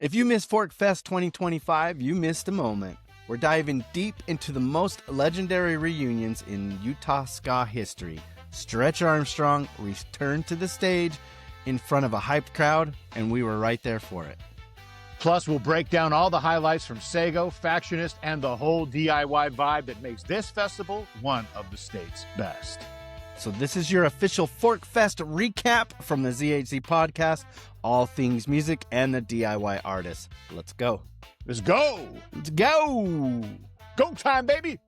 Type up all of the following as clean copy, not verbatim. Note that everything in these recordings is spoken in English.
If you missed ForkFest 2025, you missed a moment. We're diving deep into the most legendary reunions in Utah ska history. Stretsch Armstronng returned to the stage in front of a hyped crowd, and we were right there for it. Plus, we'll break down all the highlights from Sego, Fictionists, and the whole DIY vibe that makes this festival one of the state's best. So this is your official ForkFest recap from the ZHZ Podcast, all things music and the DIY artists. Let's go. Let's go. Let's go. Go time, baby.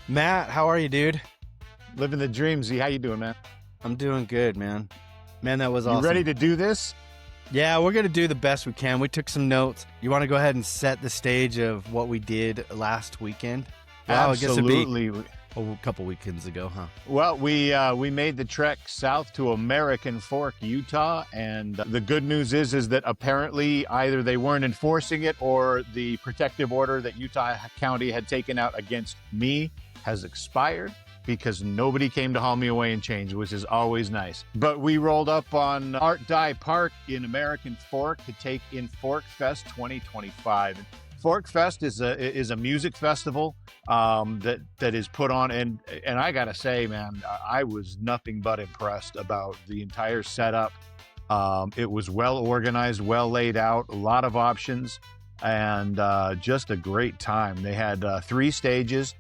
Matt, how are you, dude? Living the dream, Z. How you doing, man? I'm doing good, man. Man, that was awesome. You ready to do this? Yeah, we're going to do the best we can. We took some notes. You want to go ahead and set the stage of what we did last weekend? Wow, absolutely. I guess it'd be a couple weekends ago, huh? Well, we made the trek south to American Fork, Utah, and the good news is that apparently either they weren't enforcing it or the protective order that Utah County had taken out against me has expired, because nobody came to haul me away and change, which is always nice. But we rolled up on Art Dye Park in American Fork to take in ForkFest 2025. ForkFest is a music festival that is put on, and I gotta say, man, I was nothing but impressed about the entire setup. It was well organized, well laid out, a lot of options, and just a great time. They had 3 stages.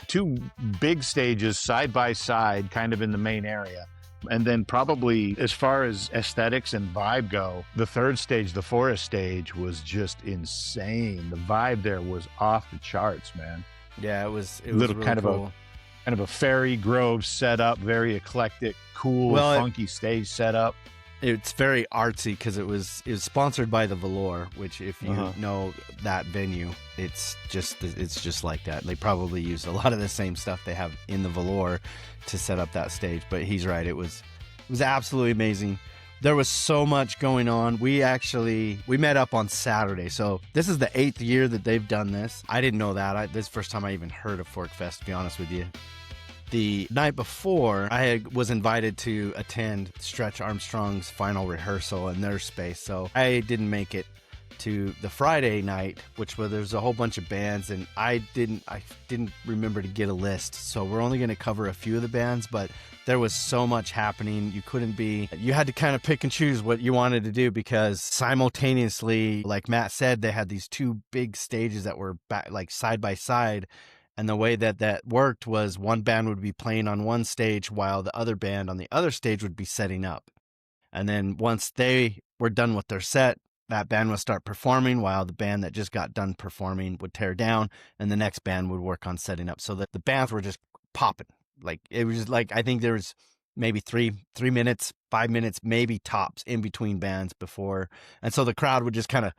2 big stages side by side, kind of in the main area. And then probably as far as aesthetics and vibe go, the 3rd stage, the forest stage, was just insane. The vibe there was off the charts, man. Yeah, it was little really kind cool. of a fairy grove setup, very eclectic, cool, funky stage setup. It's very artsy because it was sponsored by the Velour, which if you know that venue, it's just like that. They probably used a lot of the same stuff they have in the Velour to set up that stage. But he's right, it was absolutely amazing. There was so much going on. We met up on Saturday. So this is the 8th year that they've done this. I didn't know that. This is the first time I even heard of ForkFest, to be honest with you. The night before, I was invited to attend Stretsch Armstrong's final rehearsal in their space, so I didn't make it to the Friday night, which was there's a whole bunch of bands, and I didn't remember to get a list, so we're only going to cover a few of the bands, but there was so much happening. You had to kind of pick and choose what you wanted to do, because simultaneously, like Matt said, they had these 2 big stages that were like side by side. And the way that worked was one band would be playing on one stage while the other band on the other stage would be setting up. And then once they were done with their set, that band would start performing while the band that just got done performing would tear down, and the next band would work on setting up. So that the bands were just popping. Like, it was just like, I think there was maybe 3 minutes, 5 minutes, maybe tops in between bands before. And so the crowd would just kind of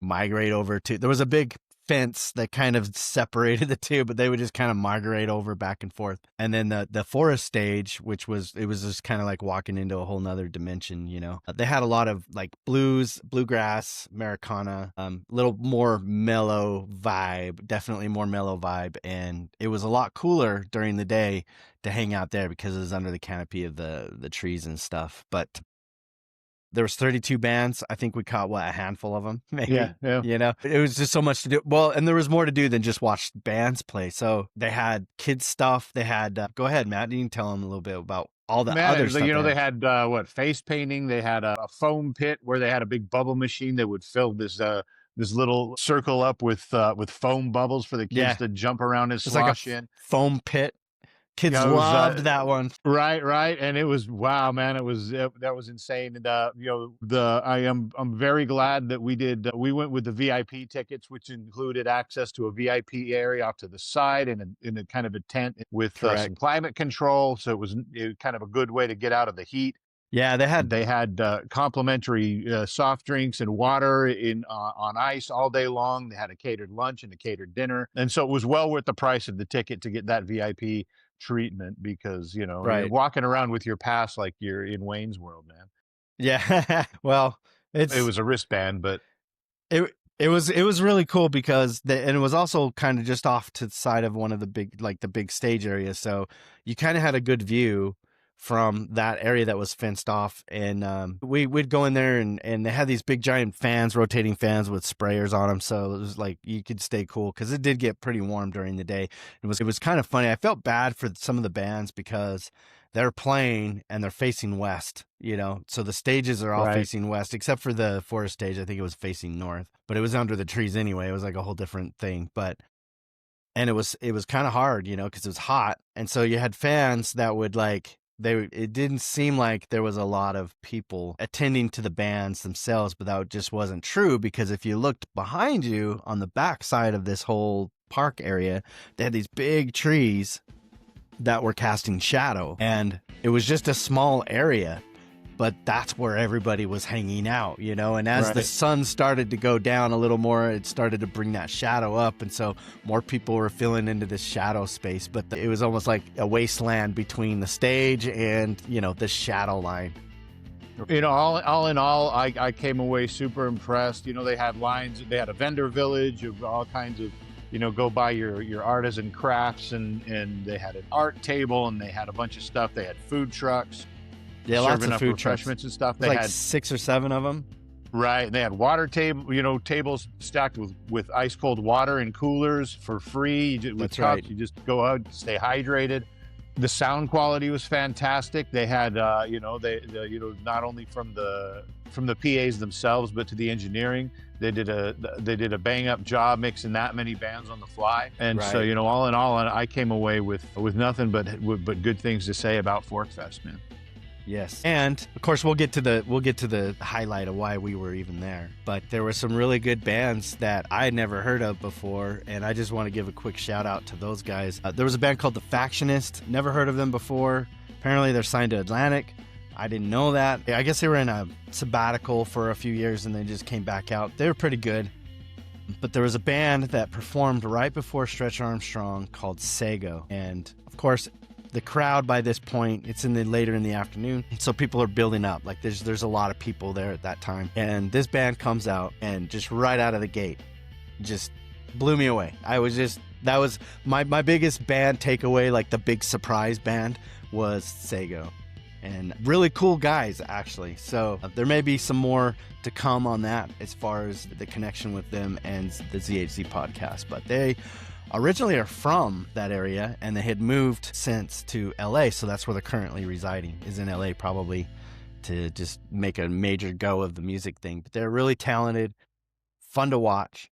migrate over to, there was a big fence that kind of separated the 2, but they would just kind of migrate over back and forth. And then the forest stage, it was just kind of like walking into a whole nother dimension, you know. They had a lot of like blues, bluegrass, Americana, little more mellow vibe, definitely more mellow vibe. And it was a lot cooler during the day to hang out there because it was under the canopy of the trees and stuff. But there was 32 bands. I think we caught, a handful of them, maybe. Yeah. You know, it was just so much to do. Well, and there was more to do than just watch bands play. So they had kids stuff. They had, go ahead, Matt, you can tell them a little bit about all the other stuff. You know, they had, face painting. They had a foam pit where they had a big bubble machine that would fill this little circle up with foam bubbles for the kids to jump around and slosh in. Foam pit. Kids loved that one. Right. And it was, wow, man, that was insane. And, I'm very glad that we went with the VIP tickets, which included access to a VIP area off to the side and in a kind of a tent with some climate control. So it was kind of a good way to get out of the heat. Yeah, they had complimentary soft drinks and water on ice all day long. They had a catered lunch and a catered dinner. And so it was well worth the price of the ticket to get that VIP treatment, because you're walking around with your pass like you're in Wayne's World, man. Yeah. Well, it was a wristband, but it was really cool because and it was also kind of just off to the side of one of the big stage areas, so you kind of had a good view from that area that was fenced off, and we'd go in there, and they had these big giant fans, rotating fans with sprayers on them, so it was like you could stay cool because it did get pretty warm during the day. It was kind of funny. I felt bad for some of the bands because they're playing and they're facing west, so the stages are all facing west, except for the forest stage. I think it was facing north, but it was under the trees anyway. It was like a whole different thing, and it was kind of hard, because it was hot, and so you had fans that would it didn't seem like there was a lot of people attending to the bands themselves, but that just wasn't true, because if you looked behind you on the back side of this whole park area, they had these big trees that were casting shadow, and it was just a small area, but that's where everybody was hanging out, and as the sun started to go down a little more, it started to bring that shadow up, and so more people were filling into this shadow space, but it was almost like a wasteland between the stage and the shadow line. All in all, I came away super impressed. They had lines, they had a vendor village of all kinds of go buy your artisan crafts, and they had an art table, and they had a bunch of stuff. They had food trucks. Yeah, lots of food refreshments trucks and stuff. They had 6 or 7 of them. Right. They had water tables stacked with ice cold water and coolers for free. With cups, you just go out, stay hydrated. The sound quality was fantastic. They had, not only from the PAs themselves, but to the engineering. They did a bang up job mixing that many bands on the fly. And so, all in all, I came away with nothing but good things to say about ForkFest, man. Yes. And of course we'll get to the highlight of why we were even there. But there were some really good bands that I had never heard of before, and I just want to give a quick shout out to those guys. There was a band called the Fictionists. Never heard of them before. Apparently they're signed to Atlantic. I didn't know that. I guess they were in a sabbatical for a few years and they just came back out. They were pretty good. But there was a band that performed right before Stretsch Armstronng called Sego. And of course, the crowd by this point, it's later in the afternoon, so people are building up. Like there's a lot of people there at that time, and this band comes out and just right out of the gate just blew me away. That was my biggest band takeaway, like the big surprise band was Sego, and really cool guys actually. So there may be some more to come on that as far as the connection with them and the ZHZ podcast, but they originally are from that area, and they had moved since to LA, so that's where they're currently residing, is in LA, probably to just make a major go of the music thing. But they're really talented, fun to watch,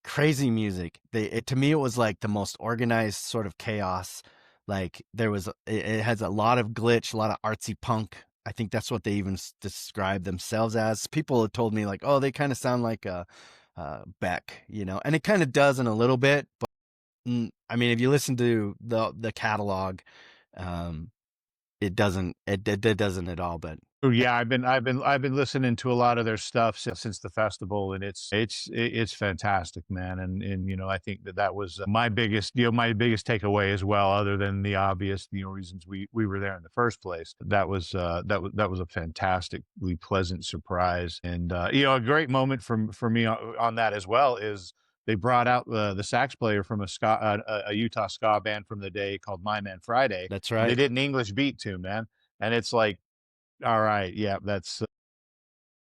crazy music. To me, it was like the most organized sort of chaos. Like it has a lot of glitch, a lot of artsy punk. I think that's what they even describe themselves as. People have told me like, oh, they kind of sound like Beck, and it kind of does in a little bit, but I mean, if you listen to the catalog, it doesn't at all. But yeah, I've been listening to a lot of their stuff since the festival, and it's fantastic, man. And I think that was my biggest takeaway as well, other than the obvious reasons we were there in the first place. That was a fantastically pleasant surprise, and a great moment for me on that as well is they brought out the sax player from a Utah ska band from the day called My Man Friday. That's right. They did an English beat too, man, and it's like, all right, yeah, that's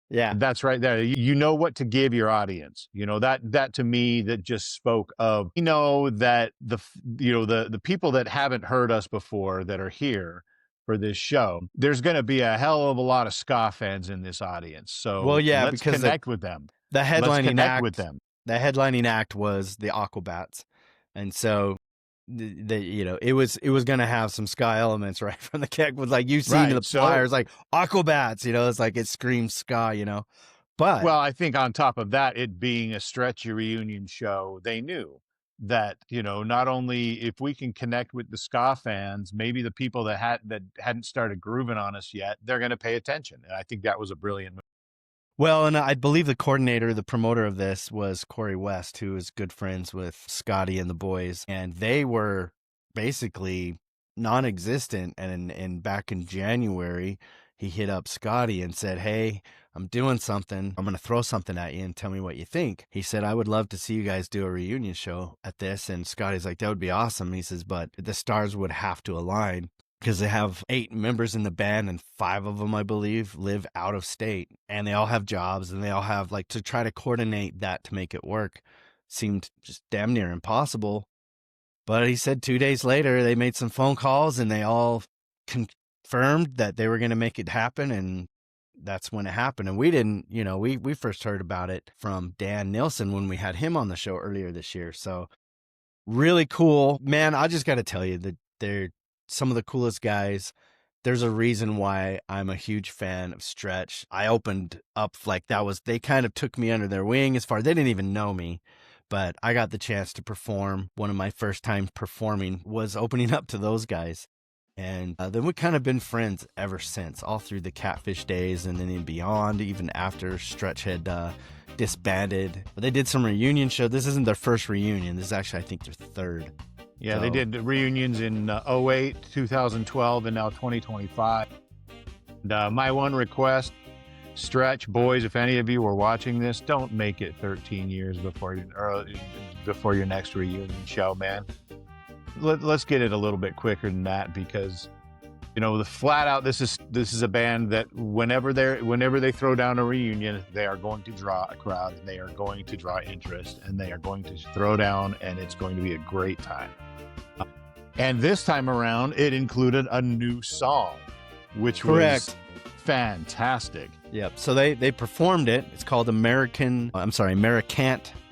right there. You know what to give your audience. That to me, that just spoke of that the people that haven't heard us before that are here for this show, there's going to be a hell of a lot of ska fans in this audience. So let's connect with them. The headlining act was the Aquabats, and so it was going to have some ska elements right from the kick. With like you see the flyers, like Aquabats, it's like it screams ska, But I think on top of that, it being a Stretch reunion show, they knew that not only if we can connect with the ska fans, maybe the people that hadn't started grooving on us yet, they're going to pay attention, and I think that was a brilliant move. Well, and I believe the promoter of this was Corey West, who is good friends with Scotty and the boys, and they were basically non-existent. And back in January, he hit up Scotty and said, "Hey, I'm doing something. I'm going to throw something at you and tell me what you think." He said, "I would love to see you guys do a reunion show at this." And Scotty's like, "That would be awesome." He says, "But the stars would have to align." because they have 8 members in the band, and 5 of them, I believe, live out of state, and they all have jobs, and they all have, like, to try to coordinate that to make it work seemed just damn near impossible. But he said 2 days later, they made some phone calls, and they all confirmed that they were going to make it happen, and that's when it happened. And we didn't, we first heard about it from Dan Nilsson when we had him on the show earlier this year. So really cool, man. I just got to tell you that they're some of the coolest guys. There's a reason why I'm a huge fan of Stretch. I opened up they kind of took me under their wing as far, they didn't even know me, but I got the chance to perform. One of my first time performing was opening up to those guys. And then we've kind of been friends ever since, all through the Catfish days and then in beyond, even after Stretch had disbanded. But they did some reunion show. This isn't their first reunion. This is actually, I think, their third. Yeah, they did reunions in 08, 2012, and now 2025. And, my one request, Stretch, boys, if any of you are watching this, don't make it 13 years before your next reunion show, man. Let's get it a little bit quicker than that, because the flat out, this is a band that whenever they throw down a reunion, they are going to draw a crowd, and they are going to draw interest, and they are going to throw down, and it's going to be a great time. And this time around, it included a new song, which was fantastic. Yep. So they performed it. It's called Americant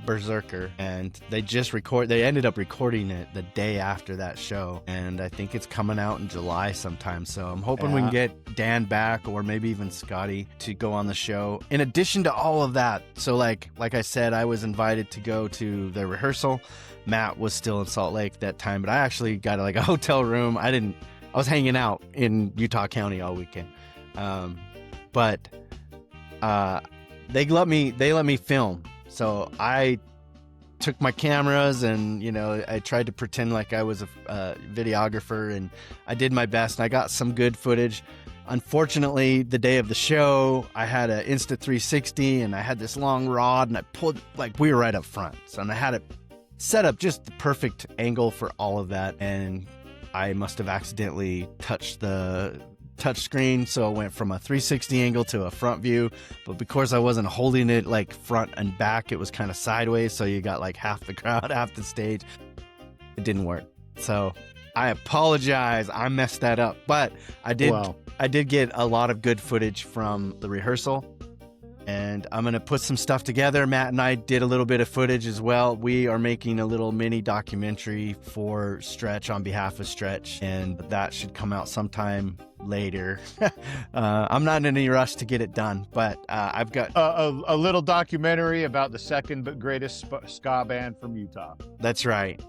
Berserker, and they ended up recording it the day after that show, and I think it's coming out in July sometime. So I'm hoping we can get Dan back, or maybe even Scotty, to go on the show. In addition to all of that, so like I said, I was invited to go to the rehearsal. Matt was still in Salt Lake that time, but I actually got a hotel room. I was hanging out in Utah County all weekend. But they let me film. So I took my cameras and, I tried to pretend like I was a videographer, and I did my best, and I got some good footage. Unfortunately, the day of the show, I had an Insta360, and I had this long rod, and I pulled, we were right up front. So, and I had it set up just the perfect angle for all of that, and I must have accidentally touched the touch screen, so it went from a 360 angle to a front view, but because I wasn't holding it front and back, it was kind of sideways, so you got half the crowd, half the stage. It didn't work, so I apologize. I messed that up, but I did get a lot of good footage from the rehearsal, and I'm gonna put some stuff together. Matt and I did a little bit of footage as well. We are making a little mini documentary for Stretch on behalf of Stretch, and that should come out sometime later. I'm not in any rush to get it done, but I've got a little documentary about the second greatest ska band from Utah. That's right.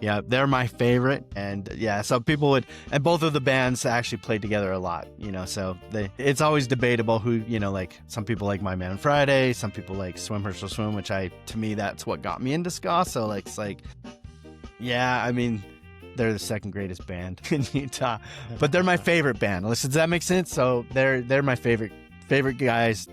Yeah, they're my favorite, and so people would, and both of the bands actually played together a lot, so it's always debatable who, some people like My Man Friday, some people like Swim Herschel Swim, which to me, that's what got me into ska. So they're the second greatest band in Utah, but they're my favorite band. Listen, does that make sense? So they're my favorite guys,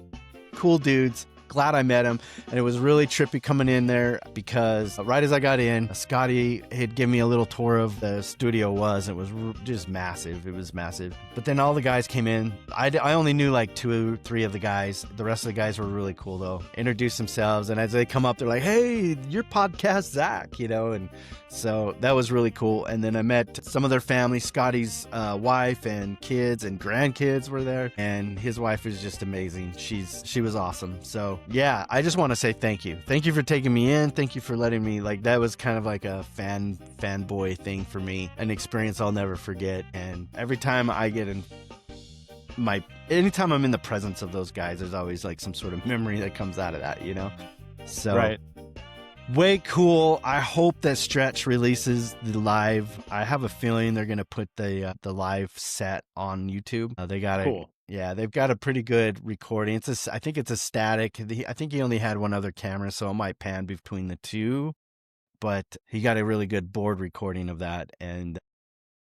cool dudes. Glad I met him, and it was really trippy coming in there, because right as I got in, Scotty had given me a little tour of the studio. It was just massive. It was massive. But then all the guys came in. I only knew 2 or 3 of the guys. The rest of the guys were really cool, though. Introduced themselves, and as they come up, they're like, "Hey, your podcast, Zach," and so that was really cool. And then I met some of their family. Scotty's wife and kids and grandkids were there, and his wife is just amazing. She was awesome. So yeah, I just want to say thank you. Thank you for taking me in. Thank you for letting me, that was kind of like a fanboy thing for me, an experience I'll never forget. And every time I get anytime I'm in the presence of those guys, there's always some sort of memory that comes out of that, So right. Way cool. I hope that Stretch releases the live. I have a feeling they're going to put the live set on YouTube. They got cool. Yeah, they've got a pretty good recording. I think it's a static. I think he only had one other camera, so it might pan between the two. But he got a really good board recording of that. And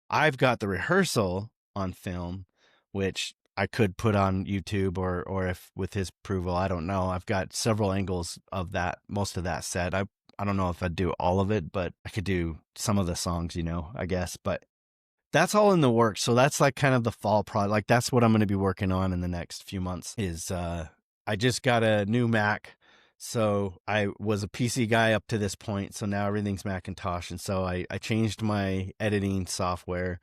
I've got the rehearsal on film, which I could put on YouTube, or if with his approval, I don't know. I've got several angles of that, most of that set. I don't know if I'd do all of it, but I could do some of the songs, I guess. But that's all in the works. So that's like kind of the fall project. Like that's what I'm going to be working on in the next few months is, I just got a new Mac. So I was a PC guy up to this point. So now everything's Macintosh. And so I changed my editing software.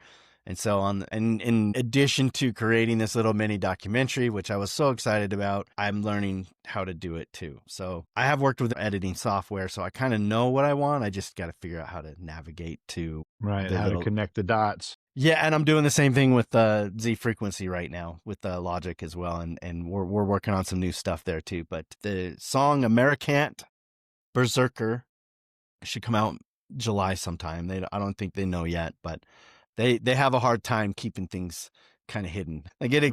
And so and in addition to creating this little mini documentary, which I was so excited about, I'm learning how to do it too. So I have worked with editing software, so I kind of know what I want. I just got to figure out how to navigate to how to connect the dots. Yeah, and I'm doing the same thing with Z Frequency right now with Logic as well, and we're working on some new stuff there too. But the song Americant Berserker should come out July sometime. I don't think they know yet, but they have a hard time keeping things kind of hidden. They get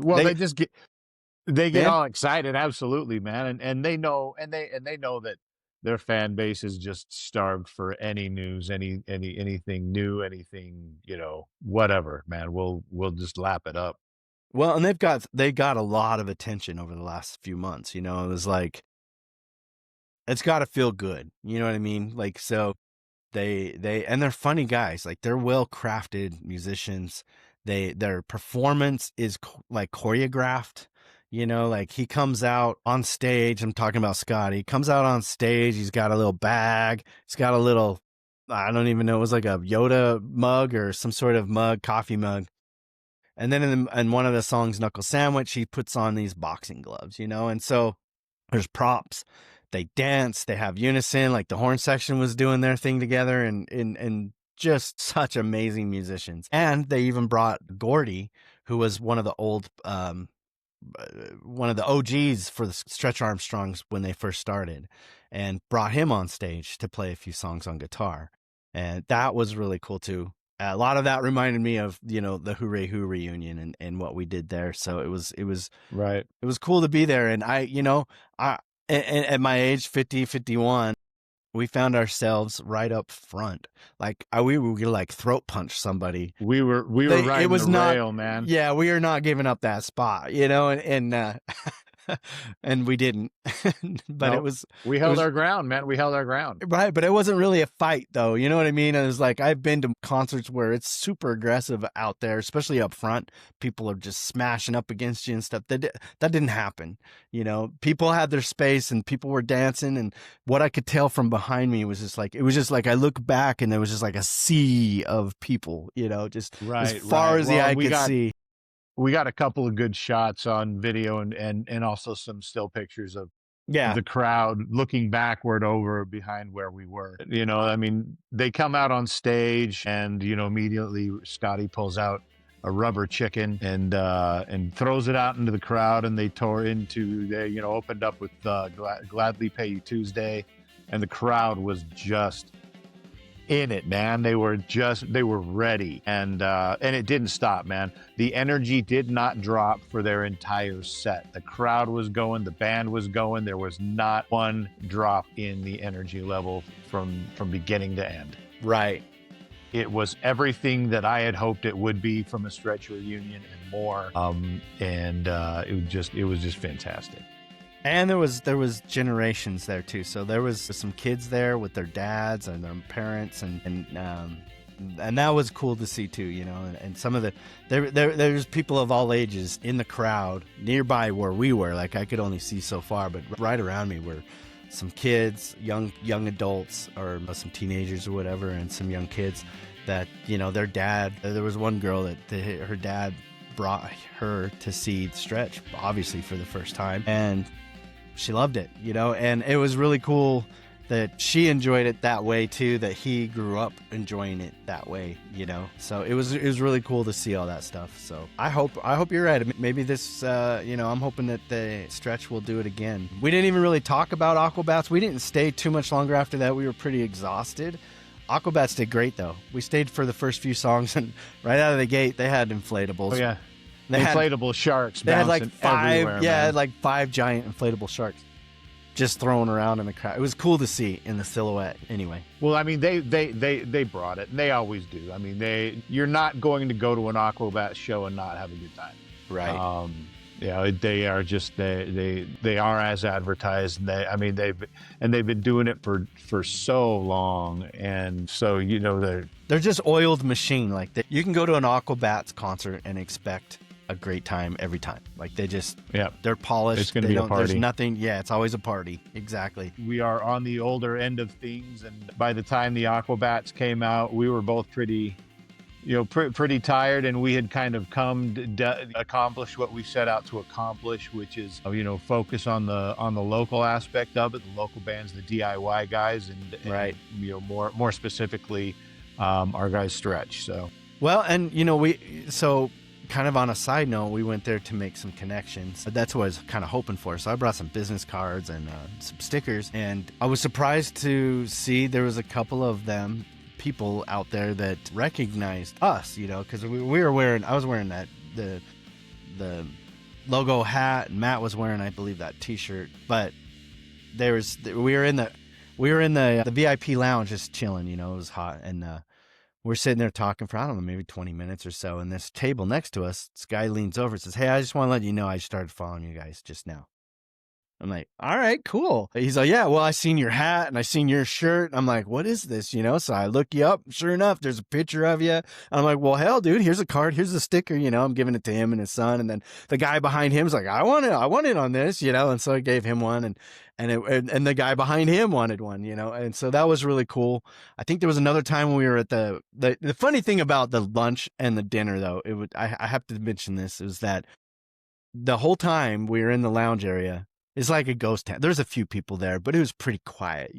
all excited, absolutely, man, and they know that their fan base is just starved for any news, anything new, anything, whatever, man. We'll just lap it up. Well, and they got a lot of attention over the last few months. It was like, it's got to feel good. You know what I mean? Like, so they're funny guys. Like, they're well-crafted musicians. Their performance is like choreographed. Like he comes out on stage. I'm talking about Scotty. He comes out on stage. He's got a little bag. He's got a little, I don't even know. It was like a Yoda mug or some sort of mug, coffee mug. And then in one of the songs, Knuckle Sandwich, he puts on these boxing gloves, and so there's props. They dance. They have unison. Like the horn section was doing their thing together, and just such amazing musicians. And they even brought Gordy, who was one of the old, one of the OGs for the Stretsch Armstrongs when they first started, and brought him on stage to play a few songs on guitar. And that was really cool too. A lot of that reminded me of, the Hooray Who reunion and what we did there. So it was right. It was cool to be there. And at my age, 50, 51, we found ourselves right up front. Like we were gonna like throat punch somebody. We were riding the rail, man. Yeah, we are not giving up that spot, and and we didn't. But nope. We held our ground, man. We held our ground. Right, but it wasn't really a fight though. You know what I mean? It was like, I've been to concerts where it's super aggressive out there, especially up front. People are just smashing up against you and stuff. That didn't happen. People had their space and people were dancing, and what I could tell from behind me was just like, I look back and there was just like a sea of people, just as far as the eye could see. We got a couple of good shots on video and also some still pictures of the crowd looking backward over behind where we were. They come out on stage and, immediately Scotty pulls out a rubber chicken and throws it out into the crowd, and they opened up with Gladly Pay You Tuesday, and the crowd was just in it, man. They were ready, and it didn't stop, man. The energy did not drop for their entire set. The crowd was going, the band was going. There was not one drop in the energy level from beginning to end. Right. It was everything that I had hoped it would be from a Stretch reunion and more. It was just fantastic. And there was generations there too. So there was some kids there with their dads and their parents, and that was cool to see too. And some of there's people of all ages in the crowd nearby where we were. Like I could only see so far, but right around me were some kids, young adults, or some teenagers or whatever, and some young kids that their dad. There was one girl that her dad brought her to see Stretch, obviously for the first time, and she loved it, and it was really cool that she enjoyed it that way too, that he grew up enjoying it that way, so it was really cool to see all that stuff. So I hope you're right. Maybe this, I'm hoping that the Stretch will do it again. We didn't even really talk about Aquabats. We didn't stay too much longer after that. We were pretty exhausted. Aquabats did great though. We stayed for the first few songs, and right out of the gate they had inflatables. Oh yeah. Inflatable sharks. They had like five, man. like 5 giant inflatable sharks just thrown around in the crowd. It was cool to see in the silhouette. Anyway, well, they brought it, and they always do. You're not going to go to an Aquabats show and not have a good time, right? Yeah, they are just they are as advertised. They've been doing it for so long, and so they're just oiled machine. Like you can go to an Aquabats concert and expect a great time every time. Like they're polished. It's going to be a party. There's nothing. Yeah, it's always a party. Exactly. We are on the older end of things, and by the time the Aquabats came out, we were both pretty tired, and we had kind of come to accomplish what we set out to accomplish, which is focus on the local aspect of it, the local bands, the DIY guys, and right. More specifically, our guys Stretch. So well, and so kind of on a side note, we went there to make some connections. That's what I was kind of hoping for. So I brought some business cards and some stickers, and I was surprised to see there was a couple of them. People out there that recognized us, because I was wearing that the logo hat, and Matt was wearing, I believe, that T-shirt. But we were in the VIP lounge just chilling. It was hot, and we're sitting there talking for, I don't know, maybe 20 minutes or so. And this table next to us, this guy leans over and says, "Hey, I just want to let you know I started following you guys just now." I'm like, all right, cool. He's like, yeah, well, I seen your hat and I seen your shirt. I'm like, what is this? So I look you up. Sure enough, there's a picture of you. I'm like, well, hell, dude, here's a card. Here's a sticker. I'm giving it to him and his son. And then the guy behind him's like, I want it on this, And so I gave him one, and the guy behind him wanted one, And so that was really cool. I think there was another time when we were at the funny thing about the lunch and the dinner, though, I have to mention this, is that the whole time we were in the lounge area, it's like a ghost town. There's a few people there, but it was pretty quiet,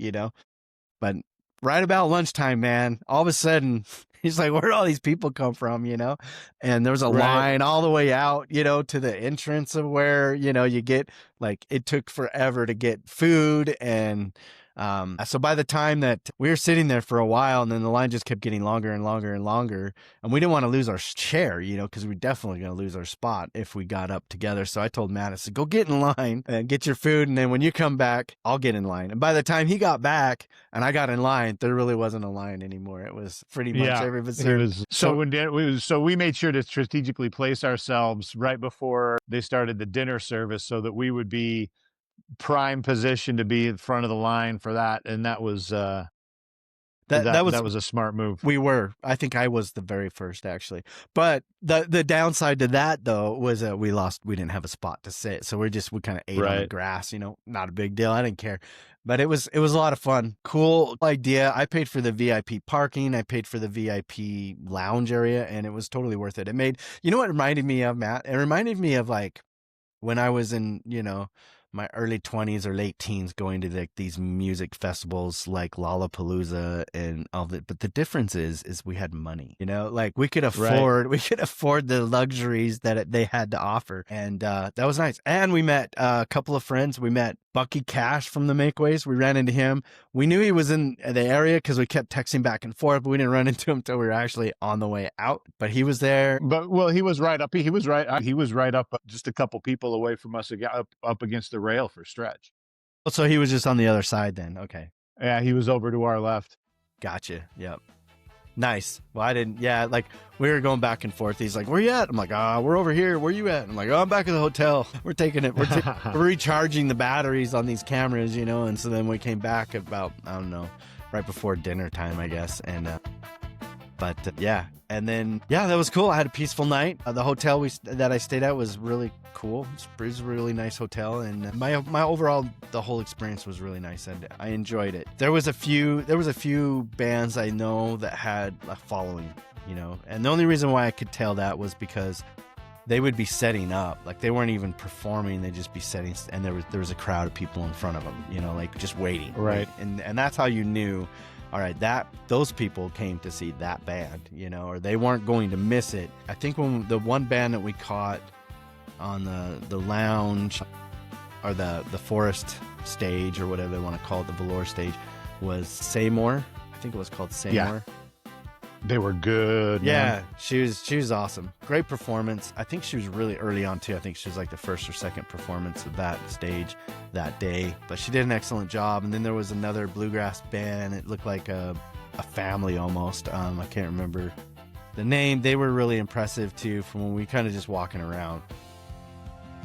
But right about lunchtime, man, all of a sudden, he's like, where'd all these people come from, And there was a line all the way out, to the entrance of where, you get, like, it took forever to get food. And so by the time that we were sitting there for a while, and then the line just kept getting longer and longer and longer, and we didn't want to lose our chair, because we're definitely going to lose our spot if we got up together. So I told Matt, I said, go get in line and get your food, and then when you come back, I'll get in line. And by the time he got back and I got in line, there really wasn't a line anymore. It was pretty much everybody. So we made sure to strategically place ourselves right before they started the dinner service so that we would be prime position to be in front of the line for that, and that was that was a smart move. I think I was the very first, actually, but the downside to that, though, was we didn't have a spot to sit, so we kind of ate on the grass. Not a big deal. I didn't care, but it was a lot of fun. Cool idea. I paid for the VIP parking, I paid for the VIP lounge area, and it was totally worth it. It made, what it reminded me of, Matt? It reminded me of, like, when I was in my early 20s or late teens, going to these music festivals like Lollapalooza and all that. But the difference is we had money, like we could afford the luxuries that they had to offer. And that was nice. And we met a couple of friends. We met Bucky Cash from the Makeways. We ran into him. We knew he was in the area because we kept texting back and forth, but we didn't run into him until we were actually on the way out. But he was there. But he was right up. He was right up, just a couple people away from us, up against the rail for Stretch. So he was just on the other side then. Okay. Yeah, he was over to our left. Gotcha. Yep. Nice. Well, I didn't. Yeah, like we were going back and forth. He's like, "Where you at?" I'm like, we're over here. Where you at?" I'm like, I'm back at the hotel. We're taking it. We're recharging the batteries on these cameras, And so then we came back about, I don't know, right before dinner time, I guess. And yeah. And then, that was cool. I had a peaceful night. The hotel that I stayed at was really cool. It was a really nice hotel, and my overall, the whole experience was really nice, and I enjoyed it. There was a few bands I know that had a following, and the only reason why I could tell that was because they would be setting up, like they weren't even performing, they'd just be setting, and there was a crowd of people in front of them, like just waiting. Right. And that's how you knew, all right, those people came to see that band, or they weren't going to miss it. I think when the one band that we caught on the lounge, or the forest stage, or whatever they want to call it, the velour stage, was Seymour. I think it was called Seymour. Yeah. They were good. Yeah, man. she was awesome. Great performance. I think she was really early on too. I think she was like the first or second performance of that stage that day. But she did an excellent job. And then there was another bluegrass band. It looked like a family almost. I can't remember the name. They were really impressive too from when we kind of just walking around.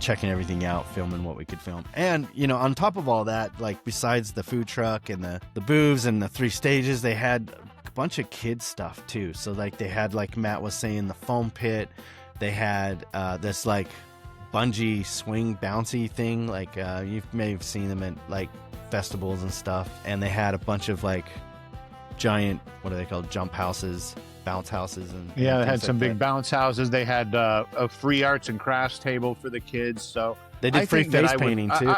checking everything out, filming what we could film. And, on top of all that, like besides the food truck and the booths and the 3 stages, they had a bunch of kids stuff too. So like they had, like Matt was saying, the foam pit. They had this like bungee swing bouncy thing. Like you may have seen them at like festivals and stuff. And they had a bunch of like giant, what are they called? Jump houses, bounce houses. And they had some like big bounce houses. They had a free arts and crafts table for the kids. So they did free face painting too.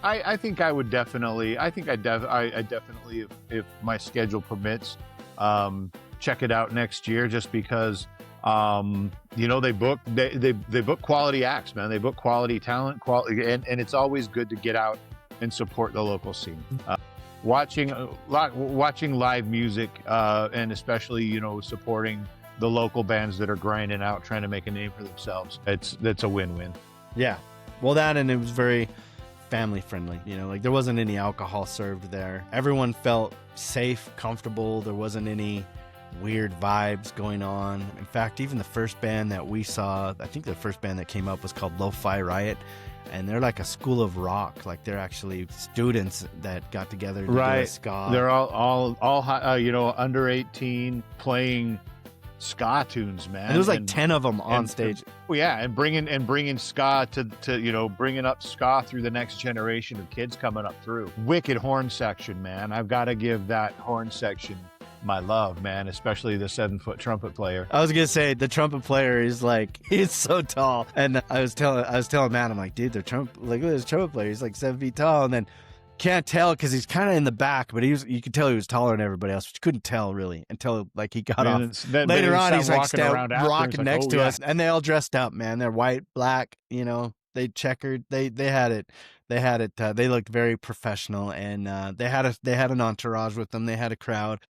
I think I would definitely. I definitely, if my schedule permits, check it out next year. Just because, they book quality acts, man. They book quality talent, and it's always good to get out and support the local scene. Watching live music, and especially supporting the local bands that are grinding out, trying to make a name for themselves. That's a win-win. Yeah, well, that, and it was very family friendly. Like there wasn't any alcohol served there. Everyone felt safe, comfortable. There wasn't any weird vibes going on. In fact, even the first band that we saw, I think the first band that came up was called Lo-Fi Riot. And they're like a school of rock. Like they're actually students that got together to do a ska. They're all under 18 playing ska tunes, man. And there was like 10 of them on stage. And bringing ska to bringing up ska through the next generation of kids coming up through. Wicked horn section, man. I've got to give that horn section my love, man, especially the 7-foot trumpet player. I was gonna say the trumpet player is like, he's so tall, and I was telling Matt, I'm like, dude, look at this trumpet player, he's like 7 feet tall, and then can't tell because he's kind of in the back, but you could tell he was taller than everybody else, but you couldn't tell really until like he got off. Later on, he's like rocking next to us, and they all dressed up, man. They're white, black, they checkered, they had it. They looked very professional, and they had an entourage with them. They had a crowd.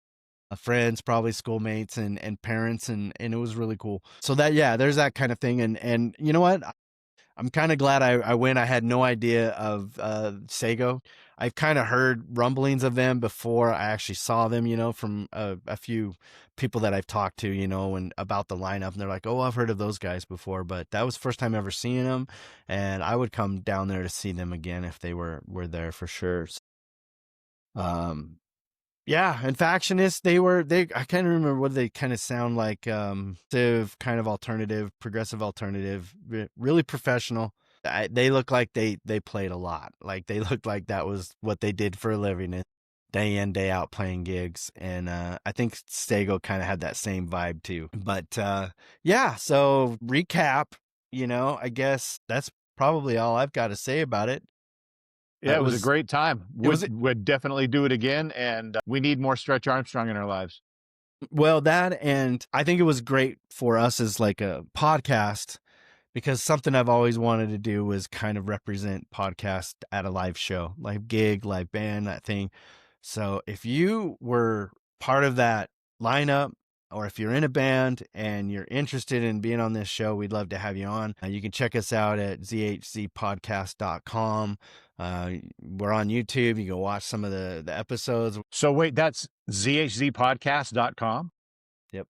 Friends, probably schoolmates and parents, and it was really cool. So there's that kind of thing. And you know what? I'm kind of glad I went. I had no idea of Sego. I've kind of heard rumblings of them before I actually saw them, from a few people that I've talked to, and about the lineup. And they're like, oh, I've heard of those guys before, but that was the first time ever seeing them. And I would come down there to see them again if they were there for sure. Yeah, and Fictionists, I can't remember what they kind of sound like, kind of alternative, progressive alternative, really professional. They look like they played a lot. Like they looked like that was what they did for a living, day in, day out playing gigs. And I think Sego kind of had that same vibe too. But so recap, I guess that's probably all I've got to say about it. Yeah, it was a great time. We'd definitely do it again, and we need more Stretsch Armstronng in our lives. Well, that, and I think it was great for us as like a podcast, because something I've always wanted to do was kind of represent podcast at a live show, live gig, live band, that thing. So if you were part of that lineup, or if you're in a band and you're interested in being on this show, we'd love to have you on. You can check us out at ZHZPodcast.com. We're on YouTube. You can watch some of the episodes. So wait, that's ZHZPodcast.com? Yep.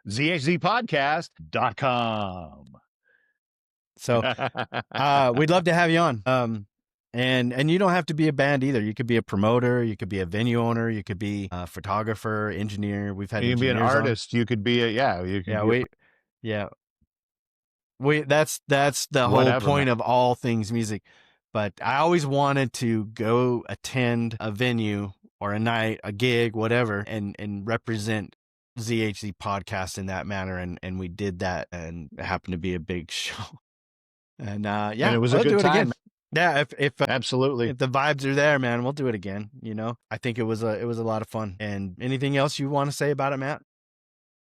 ZHZPodcast.com. So we'd love to have you on. And you don't have to be a band either. You could be a promoter. You could be a venue owner. You could be a photographer, engineer. We've had. You can be an artist. On. You could be That's the whole point of all things music. But I always wanted to go attend a venue or a night, a gig, whatever, and represent ZHZ Podcast in that manner. And we did that, and it happened to be a big show. And and it was a good time. Again. Yeah, if absolutely, if the vibes are there, man, we'll do it again. I think it was a lot of fun. And anything else you want to say about it, Matt?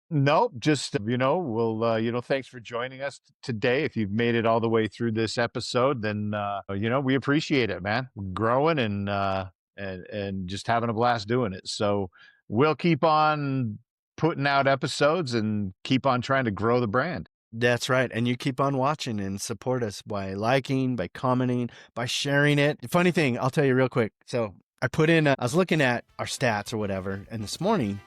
Nope. Just we'll thanks for joining us today. If you've made it all the way through this episode, then we appreciate it, man. We're growing and just having a blast doing it. So we'll keep on putting out episodes and keep on trying to grow the brand. That's right. And you keep on watching and support us by liking, by commenting, by sharing it. The funny thing, I'll tell you real quick. So I was looking at our stats or whatever, and this morning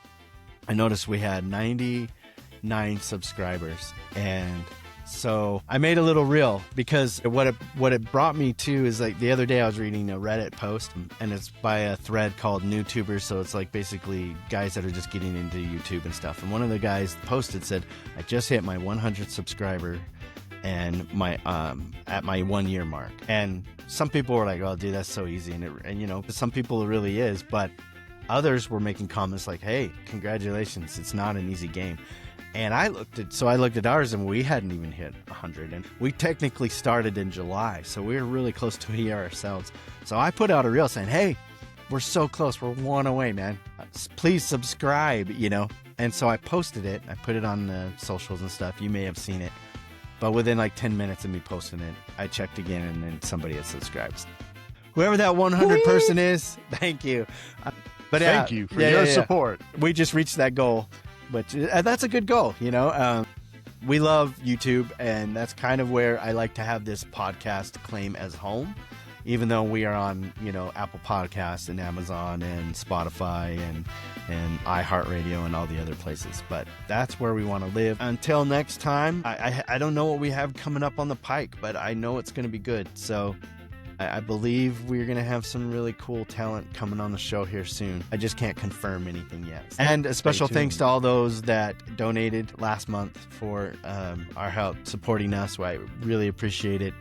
I noticed we had 99 subscribers, and So I made a little reel because what it brought me to is like the other day I was reading a Reddit post, and it's by a thread called NewTubers. So it's like basically guys that are just getting into YouTube and stuff. And one of the guys posted said, I just hit my 100th subscriber and my at my 1 year mark. And some people were like, oh dude, that's so easy. And you know, some people it really is, but others were making comments like, hey, congratulations, it's not an easy game. And I looked at ours, and we hadn't even hit 100. And we technically started in July, so we were really close to a year ourselves. So I put out a reel saying, hey, we're so close. We're one away, man. Please subscribe, you know. And so I posted it. I put it on the socials and stuff. You may have seen it. But within like 10 minutes of me posting it, I checked again, and then somebody had subscribed. Whoever that 100 person is, thank you. But thank you for your support. We just reached that goal. But that's a good goal, you know. We love YouTube, and that's kind of where I like to have this podcast claim as home, even though we are on, you know, Apple Podcasts and Amazon and Spotify and iHeartRadio and all the other places. But that's where we want to live. Until next time, I don't know what we have coming up on the pike, but I know it's going to be good. So I believe we're going to have some really cool talent coming on the show here soon. I just can't confirm anything yet. And a special thanks to all those that donated last month for our help supporting us. I really appreciate it.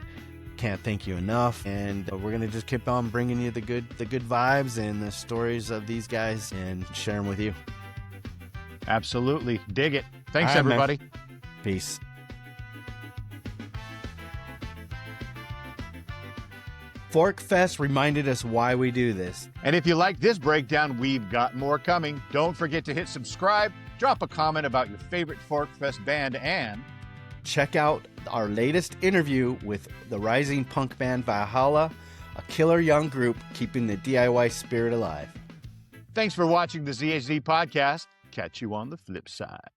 Can't thank you enough. And we're going to just keep on bringing you the good vibes and the stories of these guys and share them with you. Absolutely. Dig it. Thanks, right, everybody. Man. Peace. ForkFest reminded us why we do this. And if you like this breakdown, we've got more coming. Don't forget to hit subscribe, drop a comment about your favorite ForkFest band, and check out our latest interview with the rising punk band Valhalla, a killer young group keeping the DIY spirit alive. Thanks for watching the ZHZ Podcast. Catch you on the flip side.